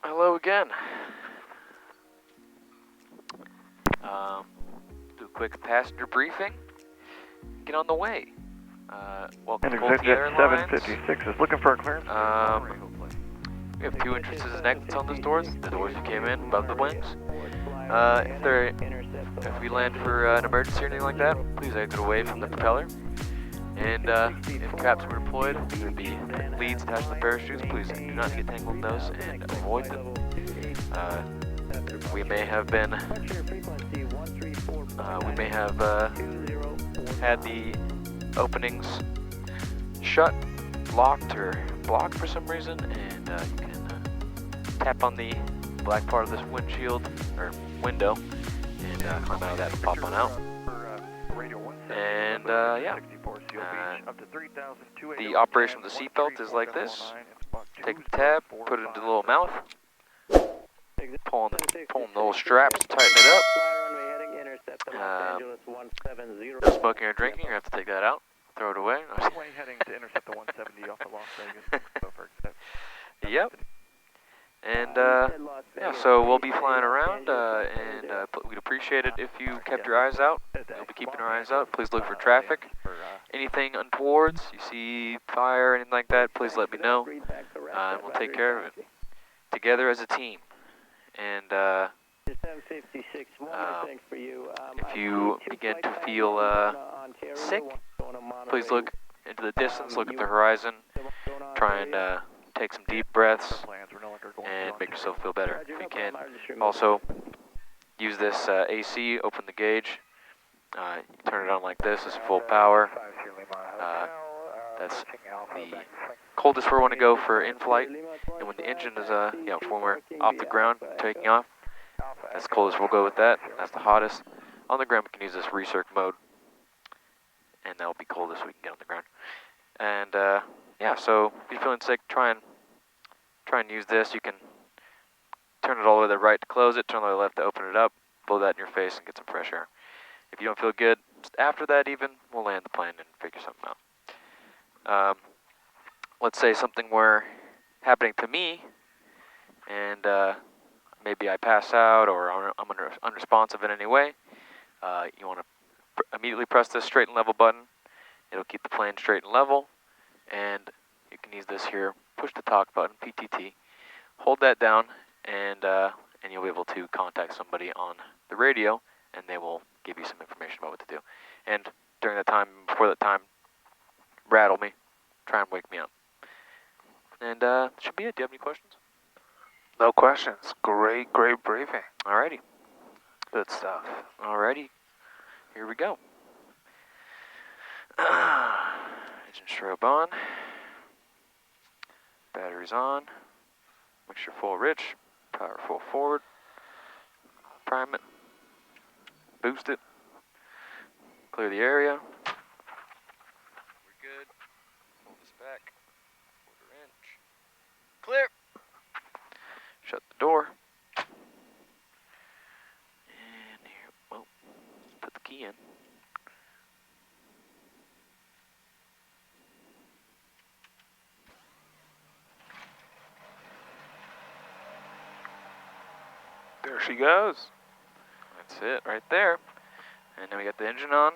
Hello again. Do a quick passenger briefing. Get on the way. Welcome to Multi Airlines. 756 is looking for a clearance. We have two entrances and exits on those doors. The doors you came in, above the wings. If we land for an emergency or anything like that, please exit away from the propeller. And if caps were deployed, there would be leads attached to the parachutes. Please do not get tangled in those and avoid them. We may have had the openings shut, locked, or blocked for some reason, and you can tap on the black part of this windshield or window and climb out of that and pop on out. And yeah, the operation of the seatbelt is like this. Take the tab, put it into the little mouth, pull on the little straps, tighten it up. No smoking or drinking, you're going to have to take that out, throw it away. Heading to intercept the 170 off of Las Vegas. Yep. And yeah, so we'll be flying around, and we'd appreciate it if you kept your eyes out. We'll be keeping our eyes out. Please look for traffic. Anything untowards, you see fire, anything like that, please let me know. And we'll take care of it together as a team. And if you begin to feel sick, please look into the distance, look at the horizon, try and take some deep breaths and make yourself feel better if you can. Also, use this AC, open the gauge, turn it on like this, it's full power. That's the coldest we want to go for in-flight, and when the engine is, when we're off the ground, taking off, that's the coldest we'll go with that. That's the hottest. On the ground, we can use this recirc mode, and that'll be coldest we can get on the ground. And yeah, so if you're feeling sick, try and use this. You can turn it all the way to the right to close it, turn it all the way to the left to open it up, blow that in your face and get some fresh air. If you don't feel good, just after that even, we'll land the plane and figure something out. Let's say something were happening to me, and maybe I pass out or I'm unresponsive in any way. You want to immediately press this straight and level button. It'll keep the plane straight and level, and you can use this here, push the talk button, PTT, hold that down, and you'll be able to contact somebody on the radio, and they will give you some information about what to do. And during that time, before that time, rattle me, try and wake me up. And should be it. Do you have any questions? No questions. Great briefing. Alrighty. Good stuff. Alrighty. Here we go. Engine strobe on. Batteries on. Mixture full rich. Power full forward. Prime it. Boost it. Clear the area. We're good. Hold this back. Quarter inch. Clear. Shut the door. And here, well, put the key in. There she goes. That's it right there. And then we got the engine on.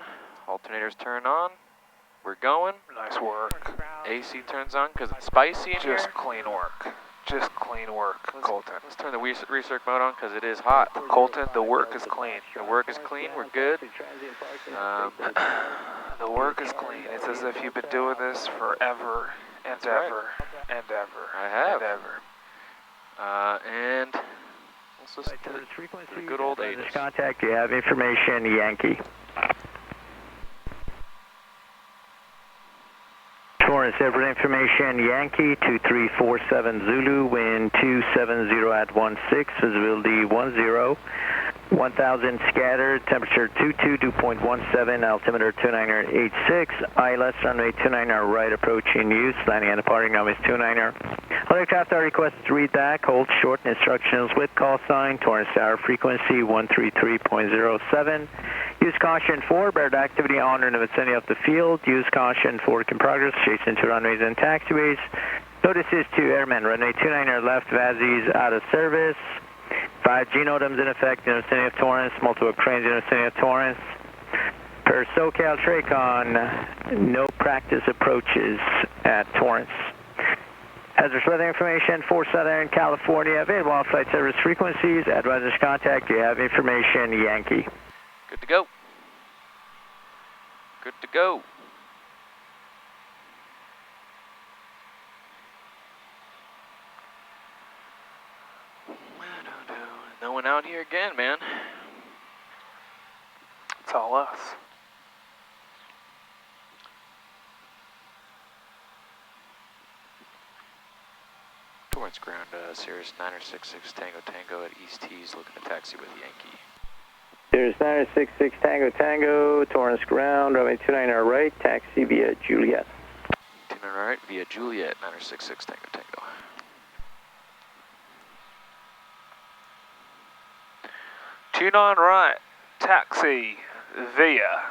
Alternators turn on. We're going. Nice work. AC turns on because it's spicy in here. Just clean work. Just clean work, Colton. Let's turn the recirc mode on because it is hot. Colton, the work is clean. The work is clean. We're good. The work is clean. It's as if you've been doing this forever and ever and ever. I have. And ever. And let's listen to the good old 80s. Contact, you have information, Yankee. Torrance, every information, Yankee, 2347 Zulu, wind 270 at 16, visibility 10, 1000 scattered, temperature 22, dew point 17, altimeter 2986, ILS runway 29er right approaching use, landing and departing runways 29er. All aircraft are requested to read back, hold short instructions with call sign, Torrance Tower frequency 133.07. Use caution for bird activity on or in the vicinity of the field. Use caution for can progress, chase into runways and taxiways. Notices to airmen, runway 29er left, VASI's out of service. 5 genodems in effect in the vicinity of Torrance, multiple cranes in the vicinity of Torrance. Per SoCal Tracon, no practice approaches at Torrance. Hazardous weather information for Southern California, available on flight service frequencies. Advisors contact, you have information, Yankee. Good to go. Good to go. No one out here again, man. It's all us. Torrance ground, Sirius 966 Tango Tango at East Tees, looking to taxi with Yankee. There's 966 Tango Tango, Torrance ground, runway 29er right, taxi via Juliet. 29 right via Juliet, 966 Tango Tango. 29 right, taxi via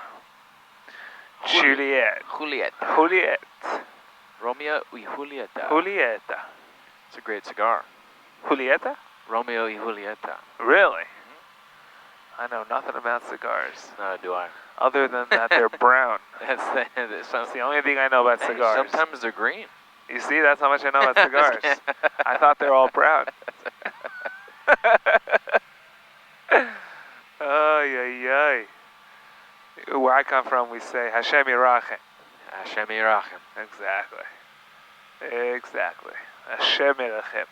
Juliet. Juliet. Romeo y Julieta. Julieta. It's a great cigar. Julieta? Romeo y Julieta. Really? I know nothing about cigars. Neither do I. Other than that they're brown. That's That's the only thing I know about cigars. Sometimes they're green. You see, that's how much I know about cigars. I thought they were all brown. Ay, ay, ay. Where I come from, we say Hashem Yirachem. Hashem Yirachem. Exactly. Exactly. Hashem Yirachem.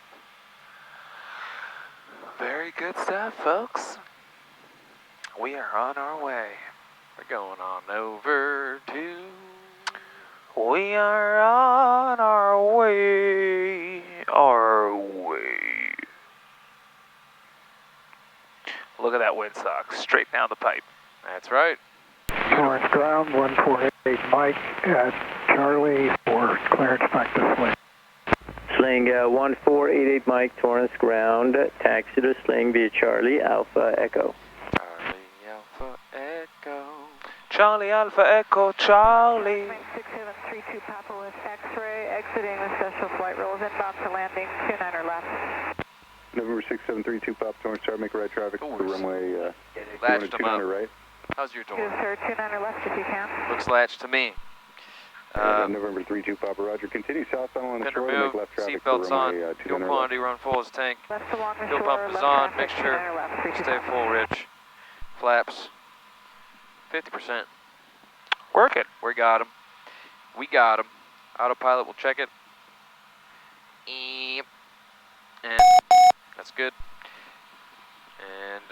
Very good stuff, folks. We are on our way. We're going on over to... We are on our way. Our way. Look at that windsock, straight down the pipe. That's right. Torrance ground, 148 Mike at Charlie for clearance back to Sling. Sling 1488 Mike, Torrance ground, taxi to Sling via Charlie Alpha Echo. Charlie Alpha Echo. Charlie Alpha Echo, Charlie. 6732 Papa with X-ray, exiting the special flight rules, inbound to landing, 29er left. November 6732 Pop Torrance, start make right traffic for runway Latched them up. 29er right. How's your door? Yes, sir, 29er left if you can. Looks latched to me. November 32 Papa Roger, continue southbound on the Pin shore to remove, make left traffic for seatbelts on, runway fuel 29er quantity, run full as tank. Left along the Fuel shore, pump is left on, traffic, mixture, 29er left, 325. stay full, Rich. Flaps, 50%. Working. We got him. We got him. Autopilot will check it. Yep. And that's good. And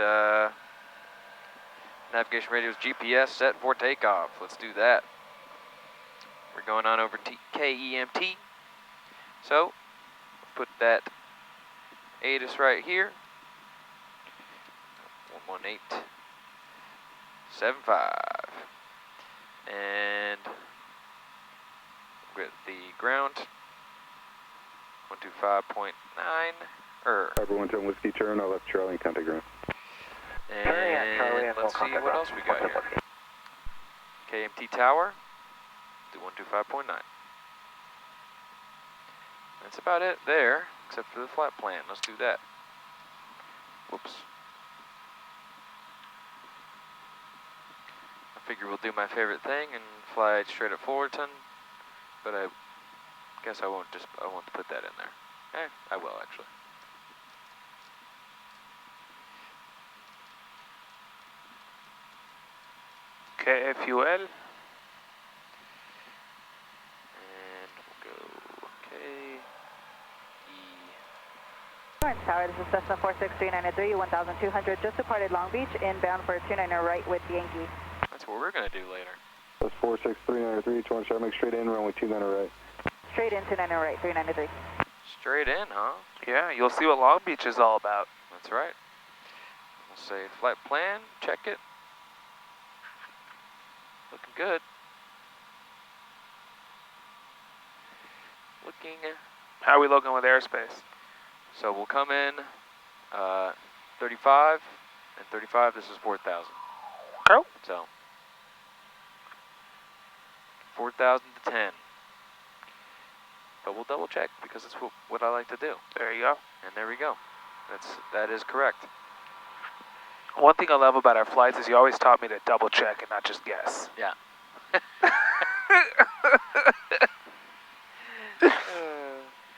navigation radio is GPS set for takeoff. Let's do that. We're going on over KEMT. So, put that ATIS right here. 11875. And with the ground 125.9 Harbor 110 Whiskey turn, I'll left Charlie and contact ground. and let's see what else we got here. KMT Tower, do 125.9. That's about it there, except for the flight plan. Let's do that. Whoops. I figure we'll do my favorite thing and fly straight at Fullerton, but I guess I won't put that in there. I will actually. KFUL. And we'll go K, E. Torrance Tower, this is Cessna 46393, 1200, just departed Long Beach, inbound for 29er right with Yankee. That's what we're going to do later. That's 46393, Torrance, try to make straight in, runway 29er right. Straight in 29er right, 393. Straight in, huh? Yeah, you'll see what Long Beach is all about. That's right. We'll say flight plan, check it. Looking good. Looking. How are we looking with airspace? So we'll come in 35, and 35, this is 4,000. Oh. So 4,000 to 10. but we'll double check because it's what I like to do. There you go. And there we go. That is correct. One thing I love about our flights is you always taught me to double check and not just guess. Yeah.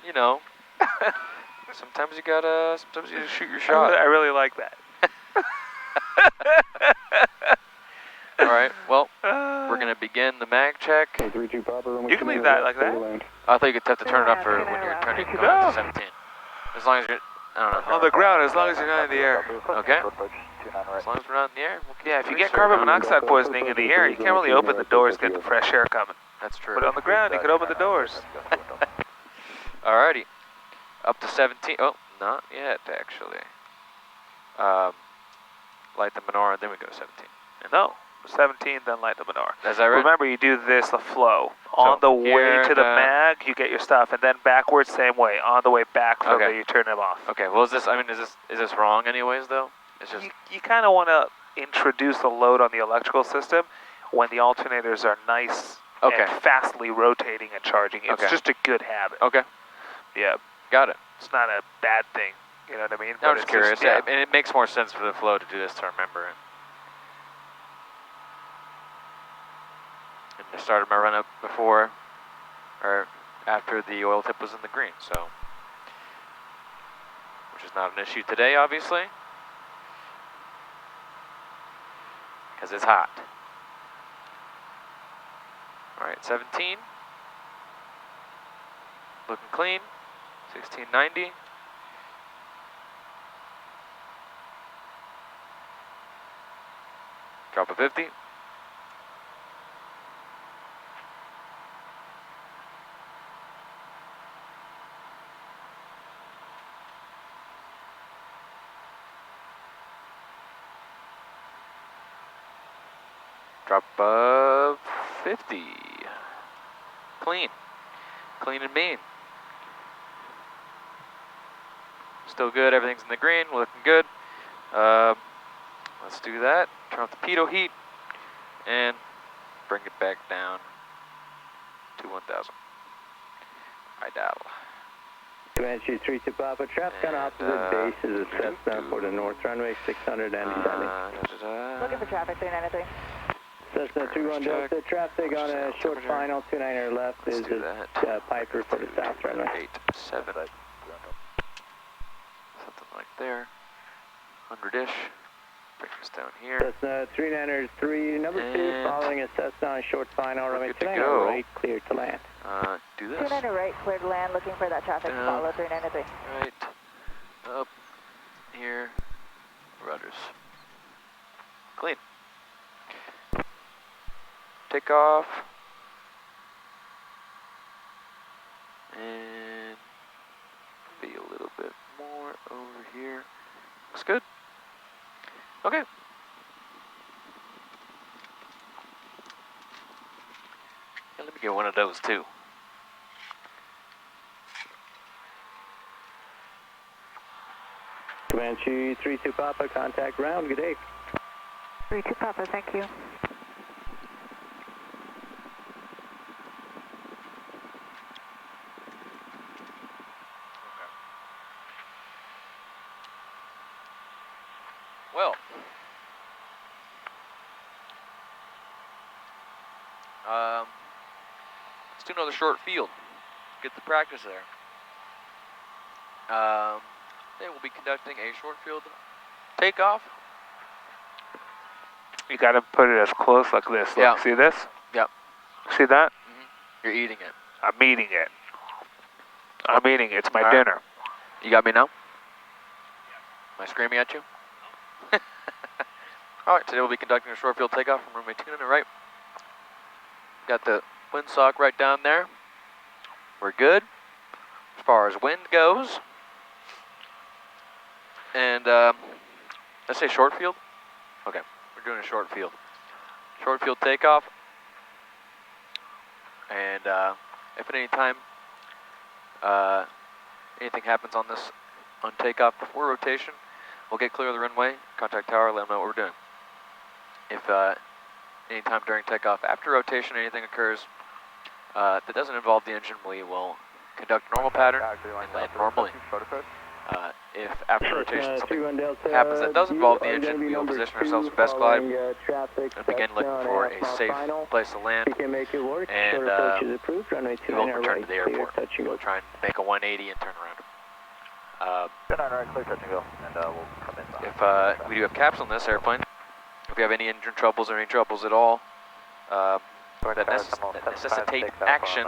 You know, sometimes you shoot your shot. I really like that. All right, well, we're going to begin the mag check. 32 Papa, You can leave that like that. I thought you could have to turn it up for when you're turning going up to 17. As long as you're, I don't know. On the ground, as long as you're not in the air. Okay. As long as we're not in the air, we'll keep Yeah, if you pretty get certain. carbon monoxide poisoning in the air, you can't really open the doors to get the fresh air coming. That's true. But on the ground, you could open the doors. Alrighty. Up to 17. Oh, not yet, actually. Light the menorah, then we go to 17. And No, 17, then light the menorah. is that right? Remember, you do this, the flow. On the way here to the down. mag, you get your stuff, and then backwards, same way. On the way back from there, you turn them off. Okay, well, is this wrong anyways, though? It's just, You kind of want to introduce the load on the electrical system when the alternators are nice and fastly rotating and charging. It's just a good habit. okay, Yeah, got it. it's not a bad thing. You know what I mean? I'm But just it's curious, yeah. and it makes more sense for the flow to do this to remember it. And I started my run up before, or after the oil tip was in the green, so, which is not an issue today, obviously, because it's hot. All right, 17, looking clean, 1690. Drop a 50. Drop of 50. Clean. Clean and mean. Still good, everything's in the green, we're looking good. Let's do that. Turn off the pitot heat and bring it back down to 1000. Idle. Comanche 32 Papa, traffic on opposite base is a Cessna for the north runway 600 and descending. Looking for traffic, 393. Cessna 31 Delta, traffic on a short final, 29er left Let's is do a that. Piper for the south runway. 87. Something like there. 100-ish. Bring this down here. Cessna 39er 3, number 2, And following a Cessna on short final, runway good to 29er go. right, clear to land. Do this. 29er right, clear to land, looking for that traffic, Down. follow 393. Right. Up. Here. Rudders. Clean. Take off. And be a little bit more over here. Looks good. Okay. Yeah, let me get one of those too. Comanche 32 Papa, contact ground, good day. 32 Papa, thank you. Well, let's do another short field. Get the practice there. They will be conducting a short field takeoff. You got to put it as close like this. Look, Yeah. see this? Yep. See that? You're eating it. I'm eating it. I'm eating it. It's my All right. dinner. You got me now? Am I screaming at you? All right, today we'll be conducting a short field takeoff from runway 29 right. Got the windsock right down there. We're good as far as wind goes. And let's say short field. Okay, we're doing a short field. Short field takeoff. And if at any time anything happens on this on takeoff before rotation, we'll get clear of the runway, contact tower, let them know what we're doing. If anytime during takeoff after rotation anything occurs that doesn't involve the engine, we will conduct normal pattern and land normally. If after rotation something happens that does involve the engine, we will position ourselves for best glide and begin looking for a safe place to land, and we won't return to the airport. We'll try and make a 180 and turn around. If we do have caps on this airplane, if we have any engine troubles or any troubles at all that necessitate action,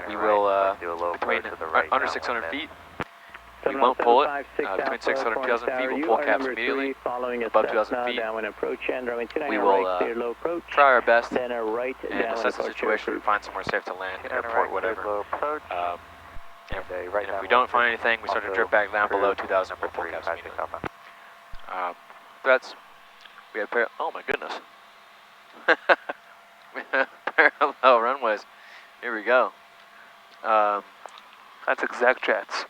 we will, between under 600 feet, we won't pull it. Between 600 and 2,000 feet, we'll pull caps immediately. Above 2,000 feet, we will try our best and assess the situation and find somewhere safe to land, airport, whatever. And if we don't find anything, we start to drip back down below 2,000 and we'll pull caps immediately. We have oh my goodness. Parallel runways. Here we go. That's exec jets.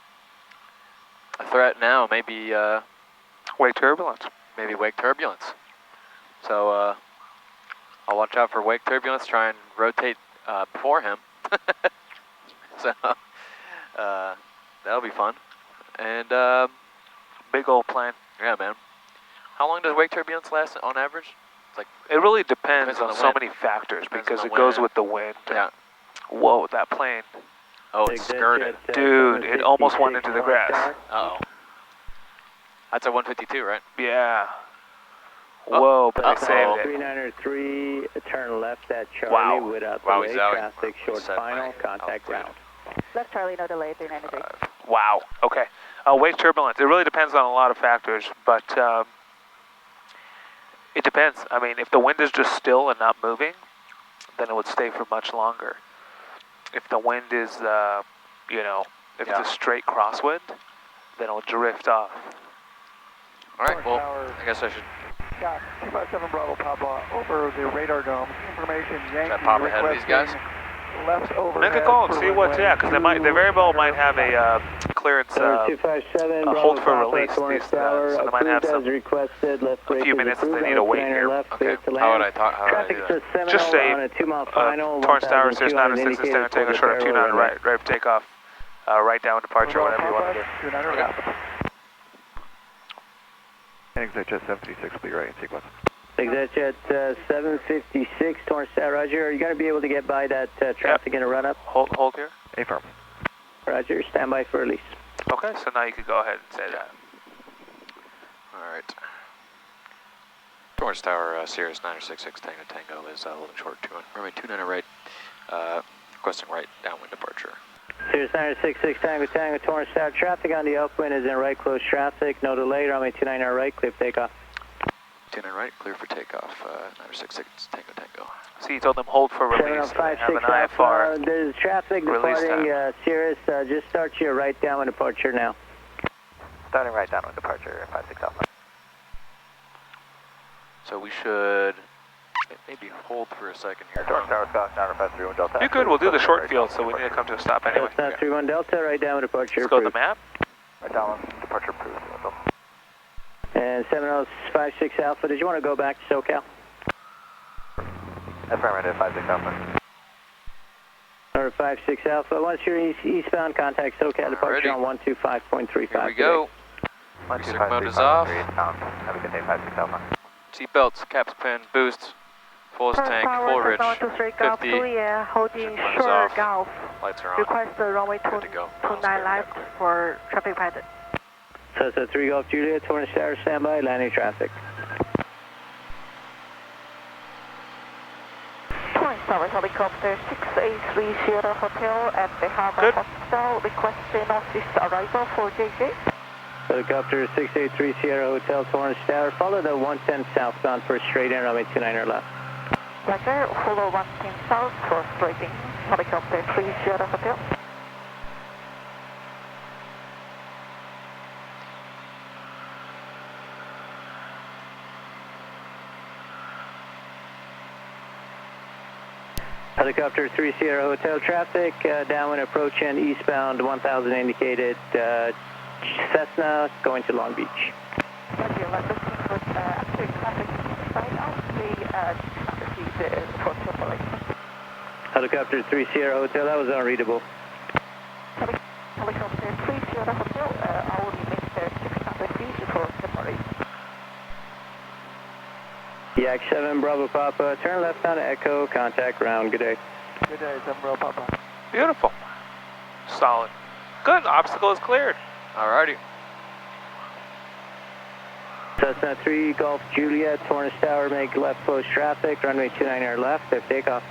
A threat now, maybe wake turbulence. Maybe wake turbulence. So I'll watch out for wake turbulence, try and rotate before him. So that'll be fun. And big old plane. Yeah, man. How long does wake turbulence last on average? It's like it really depends on so many factors because it goes with the wind. Yeah. Whoa, that plane. Oh, it skirted. Dude, it almost went into the grass. Uh-oh. That's a 152, right? Yeah. Whoa, but they saved it. 393, turn left at Charlie without delay, traffic, short final, contact ground. Left Charlie, no delay, 393. Wow, okay. Wake turbulence, it really depends on a lot of factors, but it depends. I mean, if the wind is just still and not moving, then it would stay for much longer. If the wind is, if it's a straight crosswind, then it'll drift off. All right, well, I guess I should... Yeah, 257 Bravo Papa, over the radar dome. Information, Yankee. Should I pop ahead of these guys? Left overhead. Make a call and see what's, because they very well might have a clearance, hold for release. So they might have some, a few minutes if they need to wait here. Okay, how would I do that? Just say, Torrance Tower, Sears 906, and Standard Tango, short of 29 right for takeoff, right down departure, whatever you want to do. Exit jet 756 will be right in sequence. Exit jet 756, Torrance Tower, roger. Are you going to be able to get by that traffic in a run-up? Hold here. Affirm. Roger, stand by for release. Okay, so now you can go ahead and say that. All right. Torrance Tower, Sirius 966 Tango Tango is a little short, runway 29 right, requesting right downwind departure. Sirius 966 Tango Tango, Torrance Tower, traffic on the upwind is in right close traffic, no delay, runway 29 right, clear for takeoff. 29 right, clear for takeoff, 966 Tango Tango. So you told them hold for release, have an IFR. There's traffic departing Sirius, just start your right downwind departure now. Starting right downwind departure, 56 Alpha. So we should maybe hold for a second here. Torrance Tower, Scott, 953 Delta. You're good, we'll do the short field, so we need to come to a stop anyway. That's 31 Delta, right downwind departure. Let's go to the map. Right downwind departure approved. And 7056 Alpha, did you want to go back to SoCal? Affirmative, 56 Alpha. Or 56 Alpha, once you're eastbound, contact SoCal departure on 125.35. Here we go. Research mode is off. Have a good day, 56 Alpha. Seatbelts, caps pin, boost, fullest tank, full rich, 50. Holding short Golf. Lights are on. Request the runway 29 left for traffic pattern. So 3 Golf Juliet, Torrance Tower, standby, landing traffic. Torrance Tower helicopter 6830 Hotel at the Harbor Hospital, requesting office arrival for JJ. Helicopter 683 Sierra Hotel, Torrance Tower, follow the 110 southbound for straight in, runway 29 left. Roger, follow 110 south for straight in, helicopter 30 Hotel. Helicopter 3 Sierra Hotel traffic, downwind approach and eastbound 1000 indicated, Cessna going to Long Beach. Roger, we're looking for actually traffic side of the traffic for Triple. Helicopter 3 Sierra Hotel, that was unreadable. Yak 7 Bravo Papa, turn left on Echo, contact ground, good day. Good day, 7 Bravo Papa. Beautiful. Solid. Good, obstacle is cleared. Alrighty. Cessna 3 Golf Juliet, Torrance Tower, make left close traffic, runway 29 left, clear for takeoff.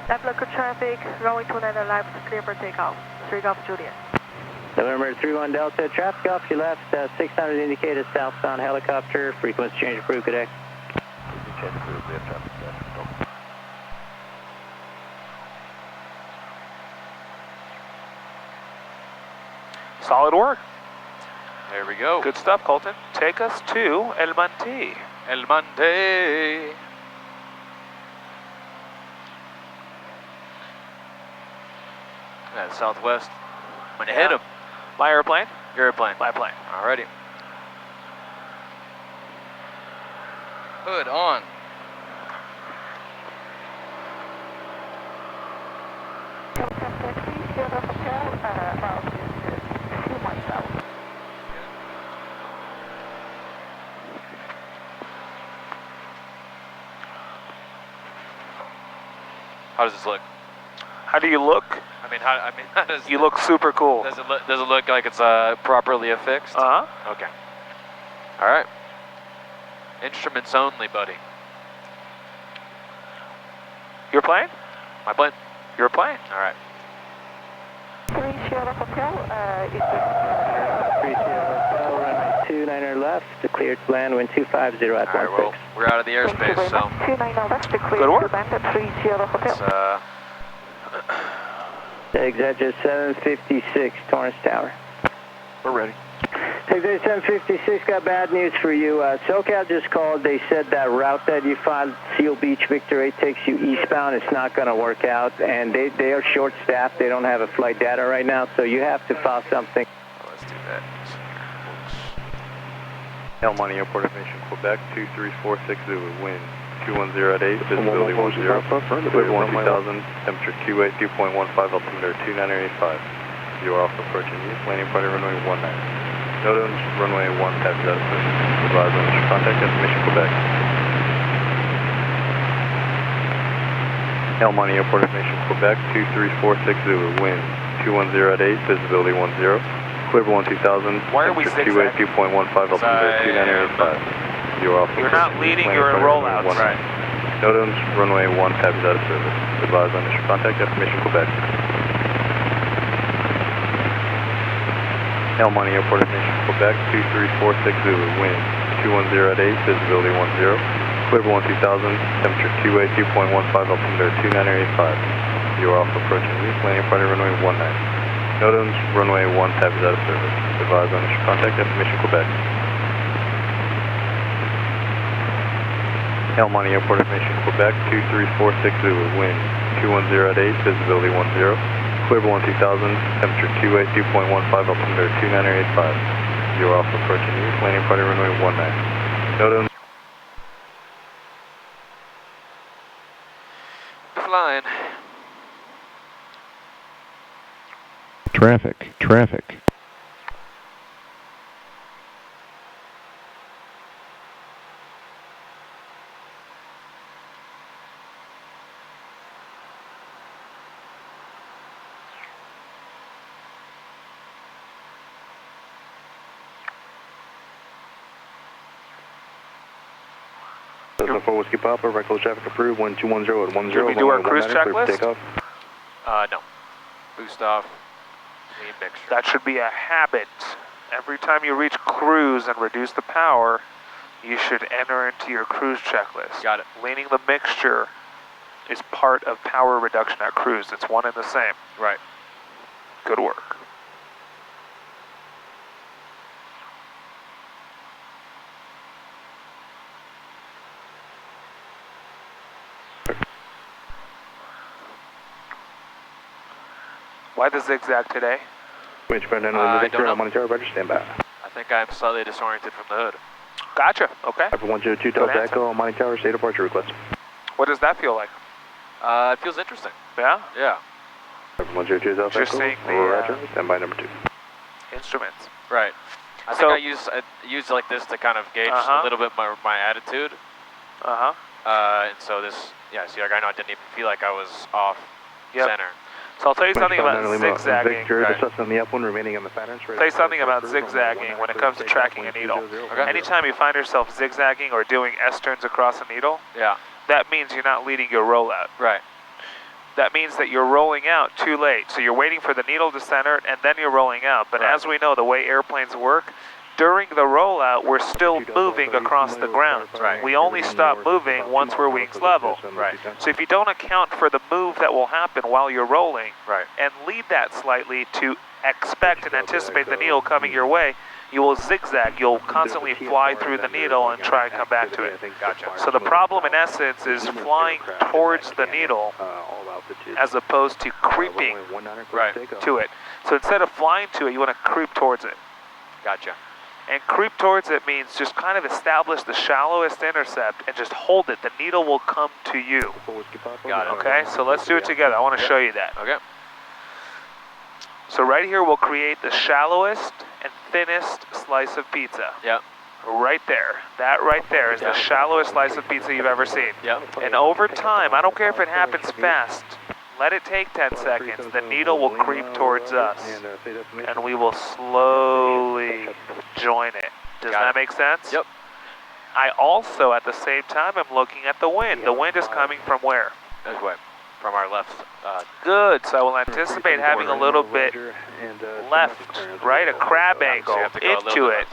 Left local traffic, runway 29 left, clear for takeoff. 3 Golf Juliet. November 31 Delta, traffic off your left, 600 indicated southbound helicopter, frequency change approved, good day. Change approved, we have traffic. Solid work. There we go. Good stuff, Colton. Take us to El Monte. El Monte. That's southwest. I'm gonna hit him. My airplane? Your airplane. My plane. Alrighty. Hood on. How does this look? How do you look? How does You look super cool. Does it look like it's properly affixed? Uh-huh. Okay. All right. Instruments only, buddy. Your plane? My plane. Your plane. All right. 3 Sierra Hotel, is 3 Sierra Hotel, runway 29 left, cleared to land, wind 250 at All right. Well, 16. we're out of the airspace, so 29 left, clear Good work. to land at 3 Sierra Hotel. it's Exit 756, Torrance Tower. we're ready. Exit 756, got bad news for you. SoCal just called. They said that route that you found, Seal Beach Victor 8, takes you eastbound. It's not going to work out, and they are short-staffed. They don't have a flight data right now, so you have to file something. Well, let's do that. El Monte Airport Information, Quebec 2346 Zulu, wind 210 at 8, visibility 10, clear 12000, temperature QA 2.15, altimeter 2985. You are also approaching east, landing party runway 19. Note on runway 1 taxi out of service. Advise on initial contact destination Quebec. El Monte Airport Information, Quebec 2346 Zulu, wind 210 at 8, visibility 10. Clear 12000, Why are we temperature QA 2.15, altimeter 2985. You are also You're not leading, you're in rollouts. Right. Note on runway 1 taxi out of service. Advise on initial contact destination Quebec. El Monte Airport Information, Quebec 2346 Zulu, wind 210 at 8, visibility 10. Clear 12000, temperature QA 2.15, altimeter 2985. You are also approaching east, landing party runway 19. Note on runway 1 taxi out of service. Advise on initial contact destination Quebec. El Monte Airport Information, Quebec 2346 Zulu, wind 210 at 8, visibility 10. Clear 12000, temperature QA 2.15, altimeter 2985. You are also approaching east, landing party runway 19. Note on Flying. Traffic. Cessna 4 Whiskey Papa, record traffic approved, 1210 at 10. Did we do our cruise checklist? Takeoff. No. Boost off. Lean mixture. That should be a habit. Every time you reach cruise and reduce the power, you should enter into your cruise checklist. Got it. Leaning the mixture is part of power reduction at cruise. It's one and the same. Right. Good work. Why the zigzag today? Which friend and I Victor, don't know. El Monte Tower, Roger, stand by. I think I'm slightly disoriented from the hood. Gotcha. Okay. Piper 102 Good Delta answer. Echo, El Monte Tower, state departure request. What does that feel like? It feels interesting. Yeah? Yeah. Piper 102 Delta Just Echo, saying the, Roger, stand by number 2. Instruments. Right. I So- think I use like this to kind of gauge a little bit my attitude. Uh-huh. And so this, yeah, see, like I know I didn't even feel like I was off center. So I'll tell you something about zigzagging. Victor, the on the up one remaining on the patterns. I'll tell you something about zigzagging when it comes to tracking a needle. Okay. Anytime you find yourself zigzagging or doing S-turns across a needle, Yeah. that means you're not leading your rollout. Right. That means that you're rolling out too late. So you're waiting for the needle to center and then you're rolling out. But as we know, the way airplanes work, during the rollout, we're still moving across the ground. Right. We only stop moving once we're wings level. Right. So if you don't account for the move that will happen while you're rolling, Right. and lead that slightly to expect and anticipate the needle coming your way, you will zigzag. You'll constantly fly through the needle and try and come back to it. Gotcha. So the problem in essence is flying towards the needle as opposed to creeping to it. So instead of flying to it, you want to creep towards it. Gotcha. And creep towards it means just kind of establish the shallowest intercept and just hold it. The needle will come to you. Got it. Okay, so let's do it together. I want to show you that. Okay. So right here we'll create the shallowest and thinnest slice of pizza. Yep. Right there. That right there is the shallowest slice of pizza you've ever seen. Yep. And over time, I don't care if it happens fast, let it take 10 seconds, the needle will creep towards us, and we will slowly join it. Does that make sense? Yep. I also, at the same time, am looking at the wind. The wind is coming from where? This way. From our left. Good, so I will anticipate having a little bit left, right? A crab angle into it.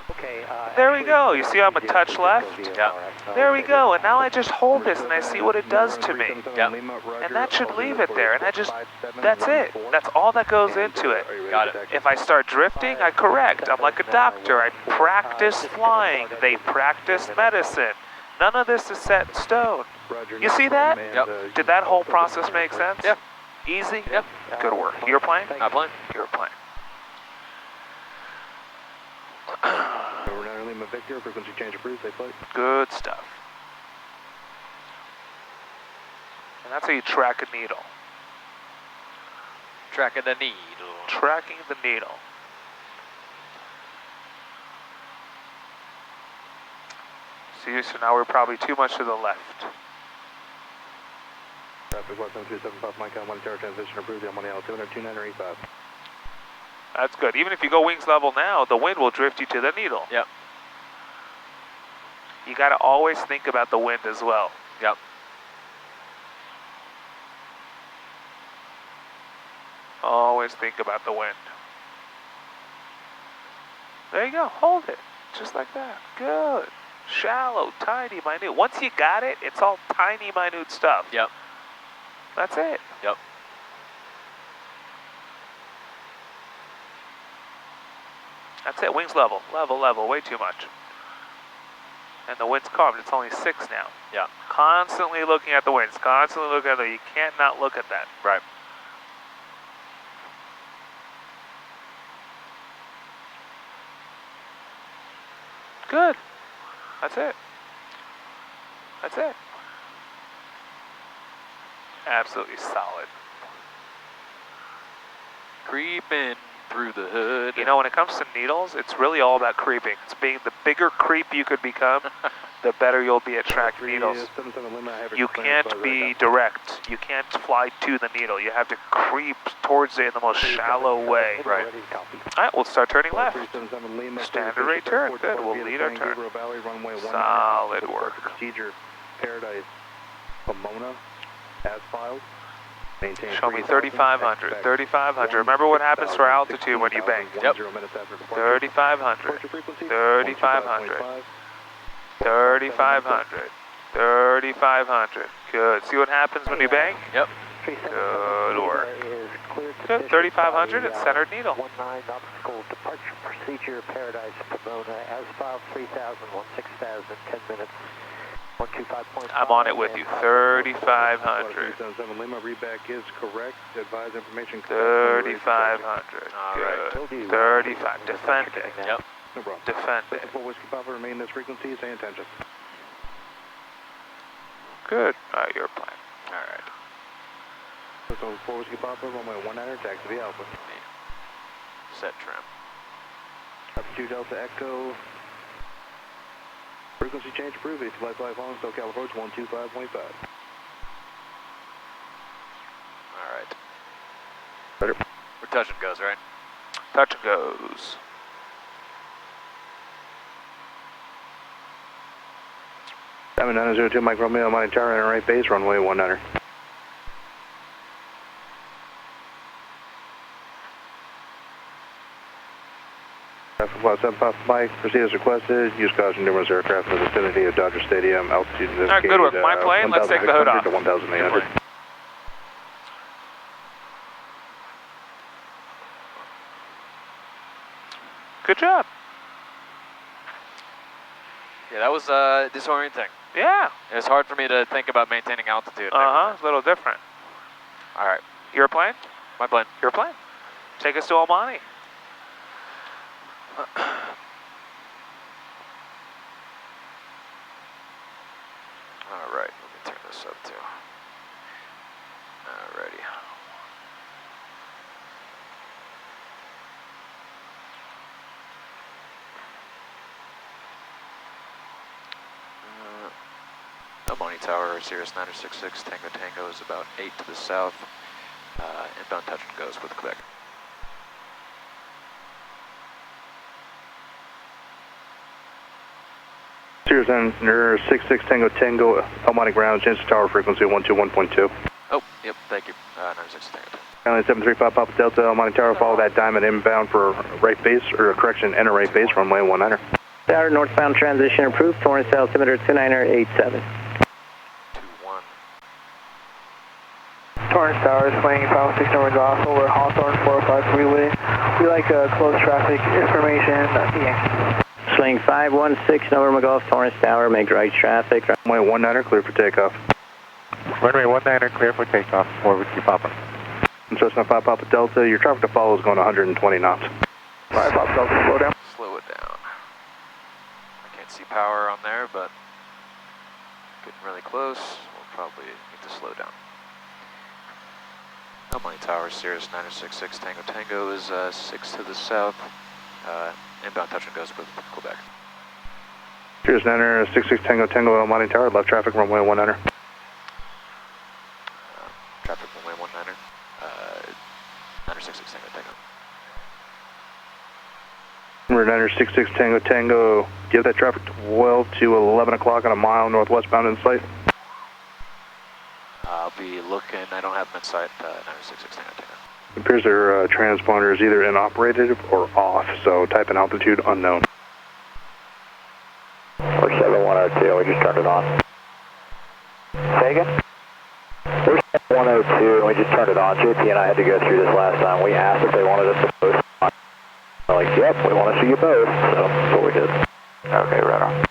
There we go. You see I'm a touch left? Yeah. There we go. And now I just hold this and I see what it does to me. Yeah. And that should leave it there. And that's it. That's all that goes into it. Got it. If I start drifting, I correct. I'm like a doctor. I practice flying. They practice medicine. None of this is set in stone. You see that? Yep. Did that whole process make sense? Yeah. Easy? Yep. Good work. You're playing? I'm playing. You're playing. Victor, frequency change approved, safe flight. Good stuff. And that's how you track a needle. Tracking the needle. Tracking the needle. See, so now we're probably too much to the left. Traffic 17375, Mike on 1 tower transition approved, I'm on the altimeter 2985. That's good. Even if you go wings level now, the wind will drift you to the needle. Yep. You got to always think about the wind as well. Yep. Always think about the wind. There you go. Hold it. Just like that. Good. Shallow, tiny, minute. Once you got it, it's all tiny, minute stuff. Yep. That's it. Yep. That's it. Wings level. Level, level. Way too much. And the wind's calm. It's only 6 now. Yeah. Constantly looking at the winds. Constantly looking at the. You can't not look at that. Right. Good. That's it. That's it. Absolutely solid. Creeping through the hood. You know, when it comes to needles, it's really all about creeping. It's being the bigger creep you could become, the better you'll be at tracking needles. You can't be direct. You can't fly to the needle. You have to creep towards it in the most shallow way. Right. All right, we'll start turning left. Standard rate turn. Good. We'll lead our turn. Solid work. Procedure Paradise Pomona as filed. Show me 3,500. 3,500. Remember what happens for altitude when you bank. Yep. 3,500. 3,500. 3,500. 3,500. Good. See what happens when you bank? Yep. Good work. Good. 3,500 at centered needle. 19 obstacle departure procedure Paradise Pomona as filed 3,000, 16,000, 10 minutes. I'm on it with you. 3,500. 377 readback is correct. Advise information. 3,500. All right. Good. 35. Defend it. Yep. No problem. Defend it. Full Whiskey Papa, remain this frequency. Stay in attention. Good. All right, you're playing. All right. So Full Whiskey Papa, runway 19, taxi to Alpha. Set trim. Up 2 Delta Echo. Frequency change approved, 855 on SoCal approach 125.5. Alright. Better. We're touch and goes, right? Touch and goes. Diamond 902 Mike Romeo, Monte Tower, and right base, runway 19. Traffic Flight 75 Mike, proceed as requested. Use caution, numerous aircraft in the vicinity of Dodger Stadium. Altitude is Alright, good work. My plane, let's take the hood off. To 1,800. Good job. Yeah, that was disorienting. Yeah. It was hard for me to think about maintaining altitude. It's a little different. Alright, Your plane? my plane. Your plane. Take us to Almani. Alright, let me turn this up too. Alrighty. Almani Tower, Sirius 966, Tango Tango is about 8 to the south. Inbound touch and goes with Quebec. Sirius 966 Tango Tango, Almani ground, change to tower frequency 121.2. Oh, yep, thank you. 96 Tango Tango. Island 735 Papa Delta, Almani Tower, follow that diamond inbound for right base, or correction, enter right base, runway 19. Tower northbound transition approved, Torrance altimeter 2987. 2-1. Torrance Tower, swinging 516 over Goss over Hawthorne 405 freeway. We like close traffic information. Yankee. Swing 516 over McGough, Torrance Tower, make right traffic. Runway 19, clear for takeoff. Runway 19, clear for takeoff, 4 Whiskey Papa. Cessna 5 Papa Delta, your traffic to follow is going 120 knots. 5 Papa Delta, slow down. Slow it down. I can't see power on there, but getting really close. We'll probably need to slow down. Almani Tower, Sirius 966 Tango Tango is 6 to the south. Inbound touch and goes with Quebec. Sirius 966 Tango Tango, Almani Tower, left traffic, runway 19. Traffic runway 19. 966 Tango Tango. Number 966 Tango Tango, give that traffic 12 to 11 o'clock on a mile northwestbound in sight. I'll be looking, I don't have them in sight, 966 Tango Tango. It appears their transponder is either inoperative or off, so type in altitude unknown. We're 7102, we just turned it on. Say again? We're 7102 and we just turned it on. JP and I had to go through this last time. We asked if they wanted us to both. They're like, yep, we want to see you both, so that's what we did. Okay, right on.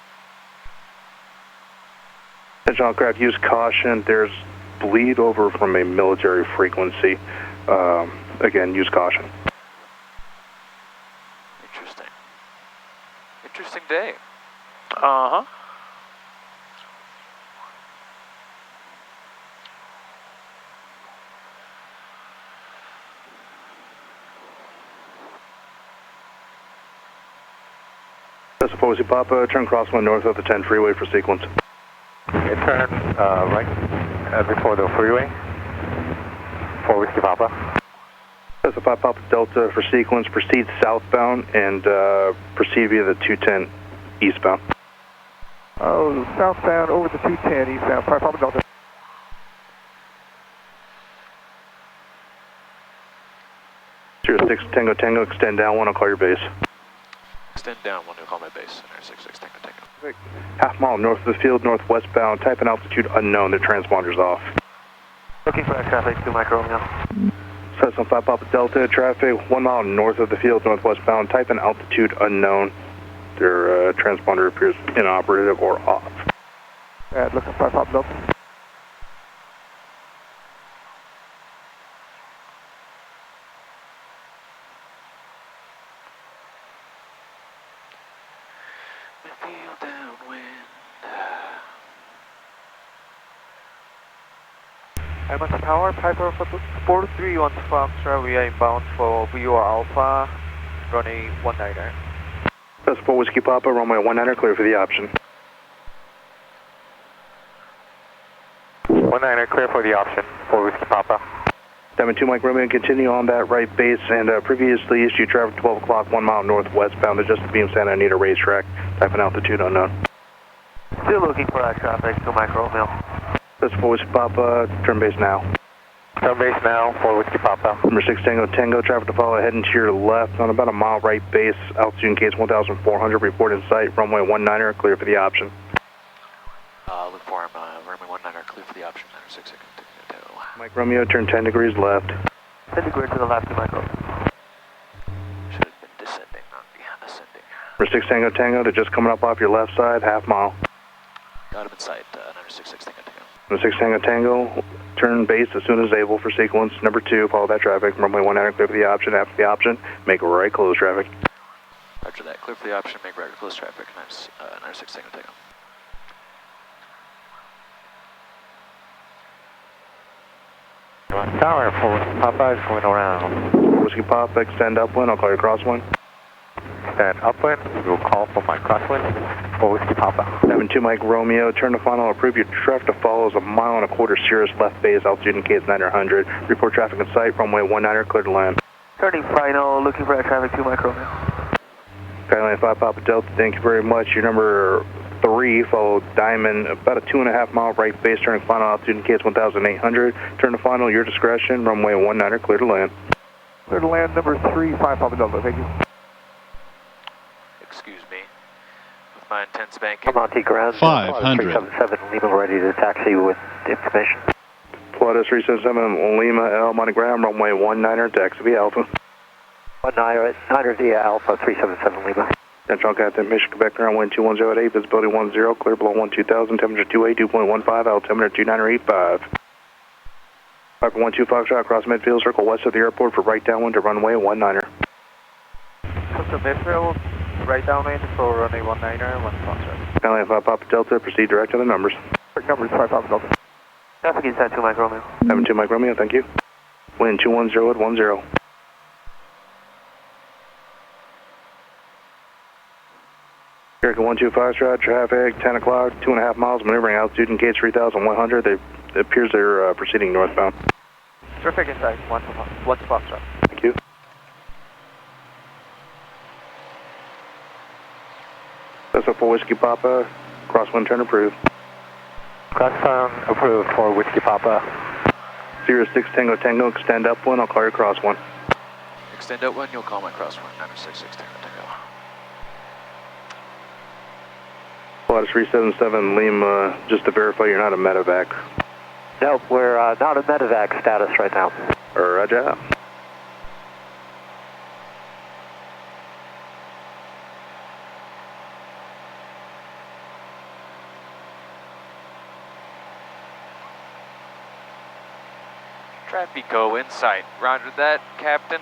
Attention all craft, use caution. There's bleed over from a military frequency. Again, use caution. Interesting. Interesting day. Uh-huh. That's Fosi Papa, turn crosswind north of the 10 freeway for sequence. Okay, turn right before the freeway, 4 Whiskey Papa. That's 5 Papa Delta for sequence, proceed southbound and proceed via the 210 eastbound. Oh, southbound over the 210 eastbound. 5 Papa Delta. Sirius 6 Tango Tango, extend down 1, I'll call your base. Extend down, one to call my base, 966 Tango Tango. Half mile north of the field, northwestbound, type in altitude unknown, the transponder's off. Looking for that traffic, 2 Micro Romeo. Cessna 5 Papa Delta, traffic 1 mile north of the field, northwestbound, type in altitude unknown. Their transponder appears inoperative or off. Looking for 5 Papa Delta. Feel downwind. Edmonton Tower, Piper 431 Foxtrot, we are inbound for VO Alpha, running 19. That's 4 Whiskey Papa, runway 19, clear for the option. 19er, clear for the option for Whiskey Papa. 72 Mike Romeo, continue on that right base and previously issued traffic 12 o'clock, 1 mile northwestbound to just the beam Santa Anita racetrack, type and altitude unknown. Still looking for that traffic, 2 Mike Romeo. That's for Whiskey Papa, turn base now. Turn base now for Whiskey Papa. Number 6 Tango Tango, traffic to follow heading to your left on about a mile right base, altitude in case 1,400, report in sight, runway 19er, clear for the option. Look for him, runway 19er, clear for the option, 966. Mike Romeo, turn 10 degrees left. 10 degrees to the left, 2 Mike Romeo. Should have been descending, not ascending. Number 6 Tango Tango, they're just coming up off your left side, half mile. Got him in sight, 966, Tango Tango. Number 6 Tango Tango, turn base as soon as able for sequence. Number 2, follow that traffic, runway 19er, clear for the option. After the option, make right close traffic. Roger that, clear for the option, make right close traffic, 966 Tango Tango. Tower for Whiskey Papa is going around. Whiskey Papa, extend upwind, I'll call you crosswind. Extend upwind, we'll call for my crosswind for Whiskey Papa. 72 Mike Romeo, turn to final, approve your traffic to follow is a 1.25 miles Cirrus left base, altitude in case 900. Report traffic in sight, runway 19er, clear to land. Turning final, looking for that traffic, 2 Mike Romeo. Skyline 5 Papa Delta, thank you very much. Your number 3, follow Diamond, about a 2.5 mile right base, turning final, altitude in case 1,800. Turn to final, your discretion, runway 19er, clear to land. Clear to land, number 3, 5 Papa Delta, thank you. Excuse me, with my intense banking. Monte Ground, 500. 377 Lima, ready to taxi with information. Florida 377 Lima, L, Monte Graham, runway 19er, taxi via Alpha. 19er via Alpha, 377 Lima. Central Captain, Mission, Quebec, ground wind 2108, visibility 10, clear below 12,000, temperature 282.15, altimeter 2985. 512 Foxtrot, cross midfield, circle west of the airport for right downwind to runway 19er. Come to midfield, right downwind for runway 19er and 1 Foxtrot. Skyline 5 Papa Delta, proceed direct to the numbers. Numbers 5 Papa Delta. Traffic inside 2 Mike Romeo. 72 Mike Romeo, thank you. Wind 210 at 10. America 125 Foxtrot, traffic, 10 o'clock, 2.5 miles, maneuvering altitude in case 3,100. It appears they're proceeding northbound. Traffic inside, 1 Foxtrot. Thank you. That's up for Whiskey Papa, crosswind turn approved. Crosswind approved for Whiskey Papa. 06 Tango Tango, extend upwind, I'll call your crosswind. Extend out one, you'll call my crosswind, 966 Tango Tango. Florida 377 Lima, just to verify you're not a medevac. Nope, we're not a medevac status right now. Roger. Traffico in sight. Roger that, Captain.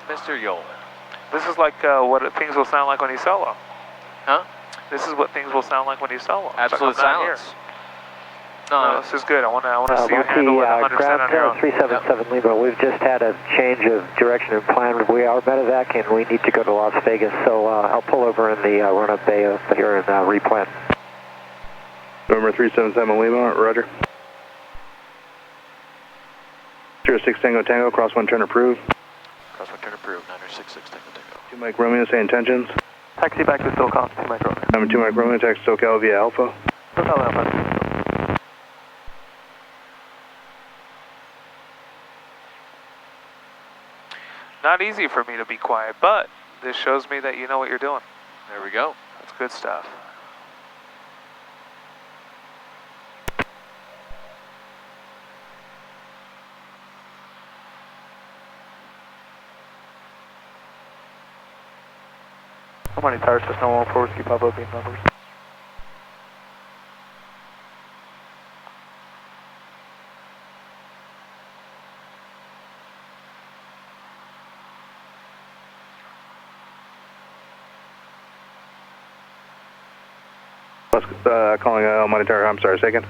Mr. Yolen. This is like what things will sound like when you solo. Huh? This is what things will sound like when you solo. Absolute silence. No, this is good. I want to see you handle it 100% on your own. 377 Lima, we've just had a change of direction and plan. We are medevac and we need to go to Las Vegas, so I'll pull over in the run-up bay here and replan. November 377 Lima, roger. 06 Tango Tango, crosswind turn approved. Crosswind turn approved, 966 Tango Tango. 2 Mike Romeo, say intentions. Taxi back to SoCal, 2 Mike Romeo. Number 2 Mike Romeo, taxi SoCal via Alpha. SoCal Alpha. Not easy for me to be quiet, but this shows me that you know what you're doing. There we go. That's good stuff. How many tires just no 104 Whiskey Papa beam numbers? Calling monitor, I'm sorry, second.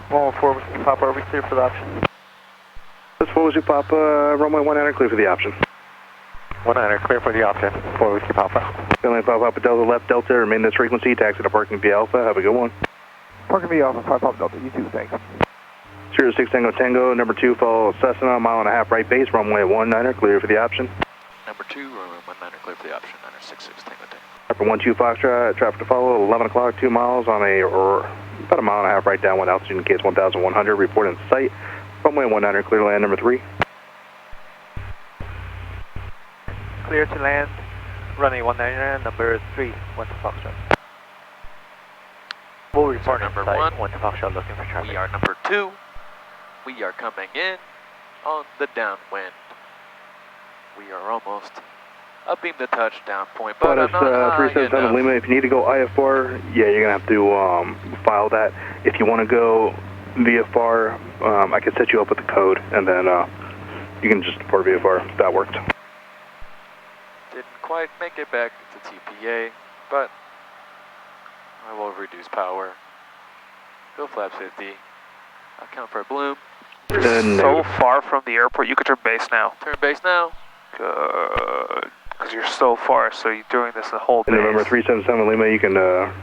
114 Whiskey Papa, are we clear for the option? That's for Whiskey Papa, runway 19er, clear for the option. 19er, clear for the option for Whiskey Papa. Skyline 5 Papa Delta, left Delta, remain this frequency, taxi to parking via Alpha, have a good one. Parking via Alpha, 5 Papa Delta, you too, thanks. 06 Tango Tango, number 2, follow Cessna, mile and a half right base, runway 19er, clear for the option. Number 2, runway 19er, clear for the option, 966 Tango Tango. Upper 12 Foxtrot, traffic to follow, 11 o'clock, 2 miles on about a mile and a half right downwind, altitude in case 1100, report in sight, runway 19er, clear to land, number 3. Clear to land, runway 19er, number 3, 12 Foxtrot. We'll report number in sight, 1. 12 Foxtrot looking for traffic. We are number 2. We are coming in on the downwind. We are almost upping the touchdown point, but I'm not high 377 enough. Lima, if you need to go IFR, yeah, you're going to have to file that. If you want to go VFR, I can set you up with the code, and then you can just deport VFR if that worked. Didn't quite make it back to TPA, but I will reduce power. Go flaps 50. Account for a bloom. You're so far from the airport, you could turn base now. Turn base now. Good. Because you're so far, so you're doing this the whole base. November 377 Lima, you can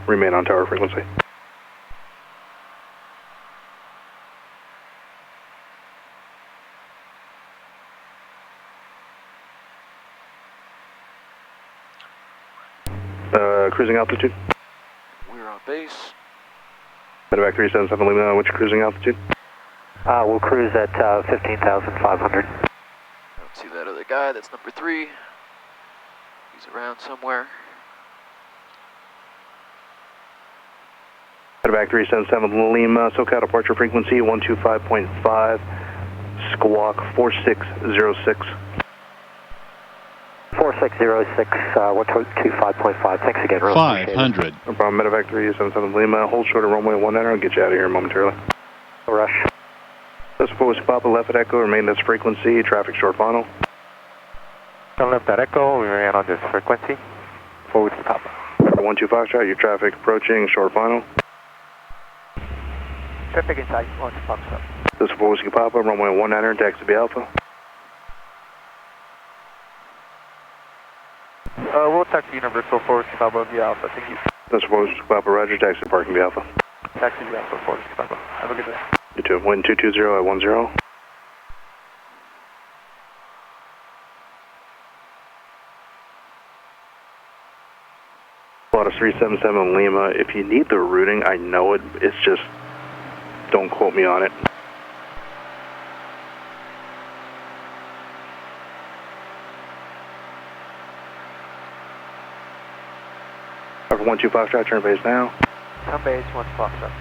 remain on tower frequency. Cruising altitude? We're on base. Medevac 377 Lima, what's your cruising altitude? We'll cruise at 15,500. I don't see that other guy, that's number 3. He's around somewhere. Medevac 377 Lima, SoCal departure frequency 125.5, squawk 4606. 4606, 125.5, thanks again, really 500. No problem, Medevac 377 Lima, hold short of runway 19, I'll get you out of here momentarily. No rush. That's forward Papa, left at Echo, remain this frequency, traffic short final. Don't left at Echo, we ran on this frequency. Forward Papa. 12 Foxtrot, your traffic approaching, short final. Traffic in sight, 12 Foxtrot. This is forward Papa, runway 19, taxi to Alpha. We'll taxi universal forward Papa via Alpha, thank you. This is forward Papa, Roger, taxi parking via Alpha. Taxi via Alpha, forward Papa. Have a good day. You too, wind 220 at 10. Lotus 377 Lima, if you need the routing, I know it, it's just, don't quote me on it. Over 12 Foxtrot, turn base now. Turn base, 12 Foxtrot.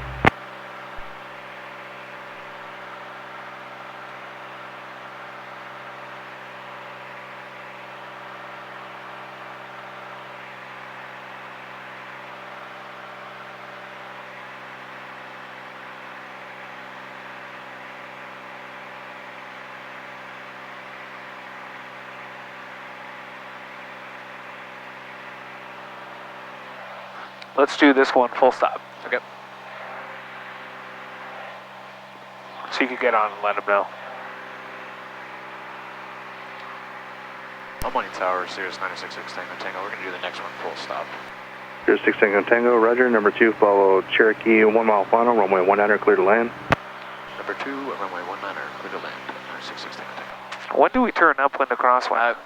Let's do this one full stop. Okay. So you can get on and let them know. I'm on your tower, Sirius 966 Tango Tango. We're going to do the next one full stop. Here's 6 Tango Tango, Roger. Number 2, follow Cherokee 1 mile final, runway 19, clear to land. Number 2, runway 19, clear to land. 966 Tango Tango. When do we turn up when the crosswind?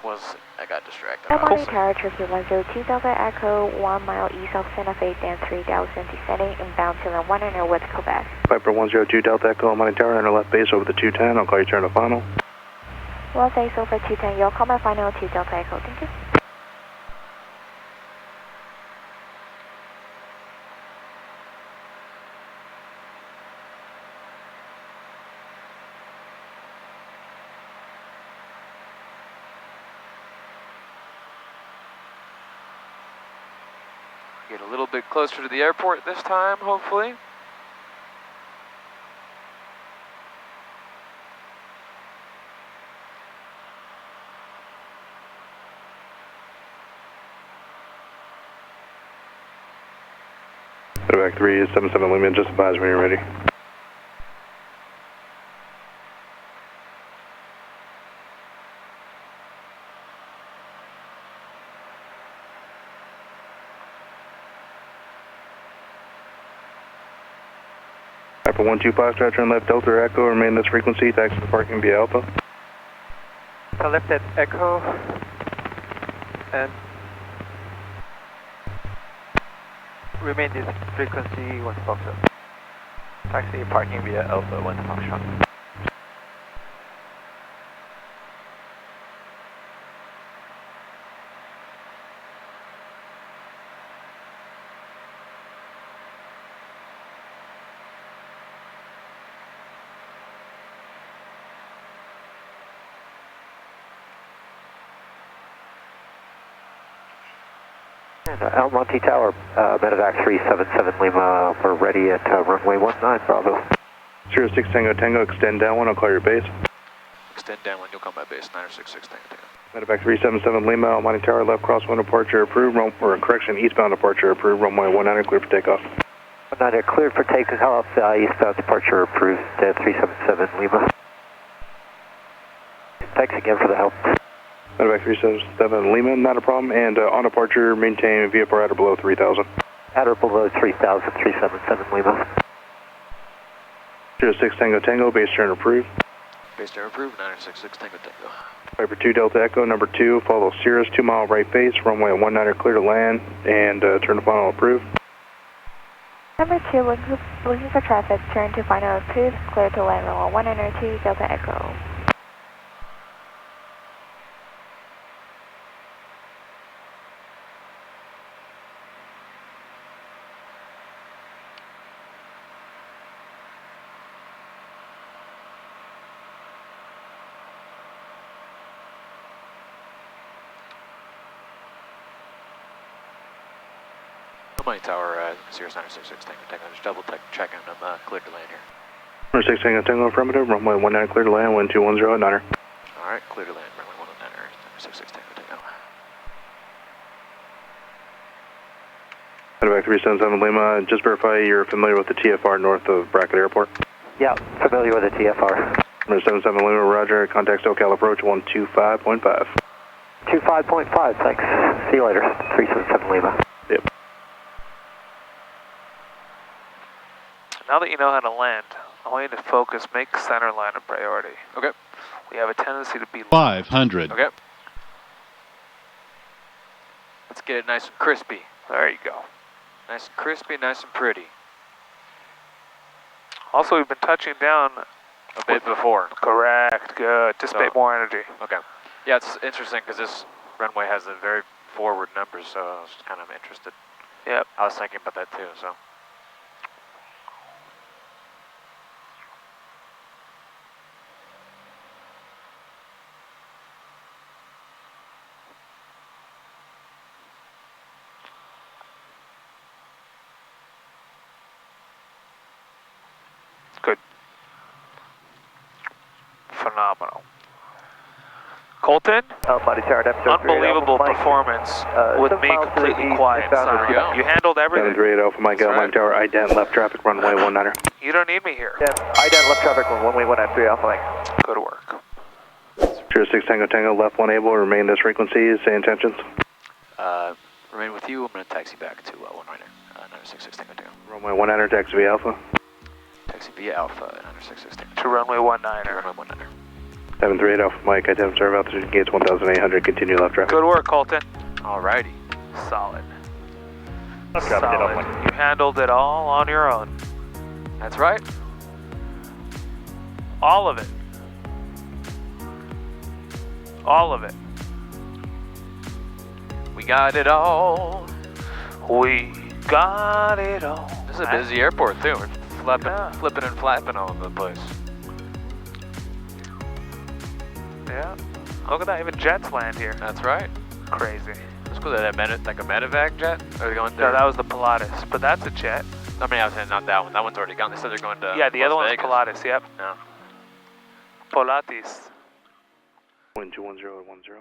I got distracted. I'm on tower, Cherokee 102 Delta Echo, 1 mile east of Santa Fe, Dan 3000, descending inbound to land 19 with Quebec. Viper 102 Delta Echo, Money Tower, enter left base over the 210, I'll call you turn to final. Well, thanks over 210, you'll call my final 2 Delta Echo, thank you. Get a little bit closer to the airport this time, hopefully. Medevac 377 Lima, just advise when you're ready. Piper 125, turn left Delta Echo, remain this frequency, taxi to parking via Alpha. So left at Echo and remain this frequency 1 Foxtrot. Taxi parking via Alpha 1 Foxtrot. El Monte Tower, Medevac 377 Lima, we're ready at runway 19 Bravo. 06 Tango Tango, extend downwind, I'll call your base. Extend downwind, you'll come by base 966 Tango Tango. Medevac 377 Lima, El Monte Tower, left crosswind departure approved, correction, eastbound departure approved, runway 19 clear for takeoff. 19 cleared for takeoff, eastbound departure approved, 377 Lima. Thanks again for the help. Medevac 377 Lima, not a problem, and on departure, maintain VFR at or below 3,000. At or below 3,000, 377 Lima. 06 Tango Tango, base turn approved. Base turn approved, 966 Tango Tango. Piper 2 Delta Echo, number 2, follow Cirrus, 2 mile right base, runway 19 clear to land, and turn to final approved. Number 2, looking for traffic, turn to final approved, clear to land runway 192 Delta Echo. Money Tower, Cirrus 966 Tango Tango. Just double checking I'm cleared to land here. 06 Tango Tango, affirmative, runway 19 clear to land, 1210 at Niner. Alright, clear to land, runway 19, 966 Tango Tango. Medevac 377 Lima, just verify you're familiar with the TFR north of Brackett Airport. Yeah, familiar with the TFR. 77 Lima, roger, contact SoCal approach 125.5. 25.5, thanks. See you later, 377 Lima. Yep. Now that you know how to land, I want you to focus, make center line a priority. Okay. We have a tendency to be 500. Okay. Let's get it nice and crispy. There you go. Nice and crispy, nice and pretty. Also, we've been touching down A bit before. Correct, good. Dissipate more energy. Okay. Yeah, it's interesting because this runway has a very forward numbers, so I was kind of interested. Yep. I was thinking about that too, so. Good. Phenomenal. Colton, unbelievable performance with me completely quiet. You handled everything. 738 Alpha Mike, Mike Tower, ident left traffic, runway 19er. You don't need me here. Yeah, ident left traffic, runway 193 Alpha Mike. Good work. 06 Tango Tango, left 1 able, remain this frequency, say intentions. Remain with you, I'm going to taxi back to 19er, 966 Tango Tango. Runway 19er, taxi via Alpha. Taxi via Alpha, 966 Tango. To runway 19er. Runway 19er. 738 Alpha Mike, ident observe altitude gates 1,800, continue left traffic. Good work, Colton. Alrighty. Solid. Solid. You handled it all on your own. That's right. All of it. All of it. We got it all. We got it all. This is a busy airport too. We're flipping and flapping all over the place. Yeah. Look at that. Even jets land here. That's right. Crazy. Let's go to that like a medevac jet. Are they going there? No, that was the Pilatus, but that's a jet. I mean, I was saying not that one. That one's already gone. They said they're going to Yeah, the Las other one's Vegas. Pilatus, yep. No. Pilates. Wind 210 at 10.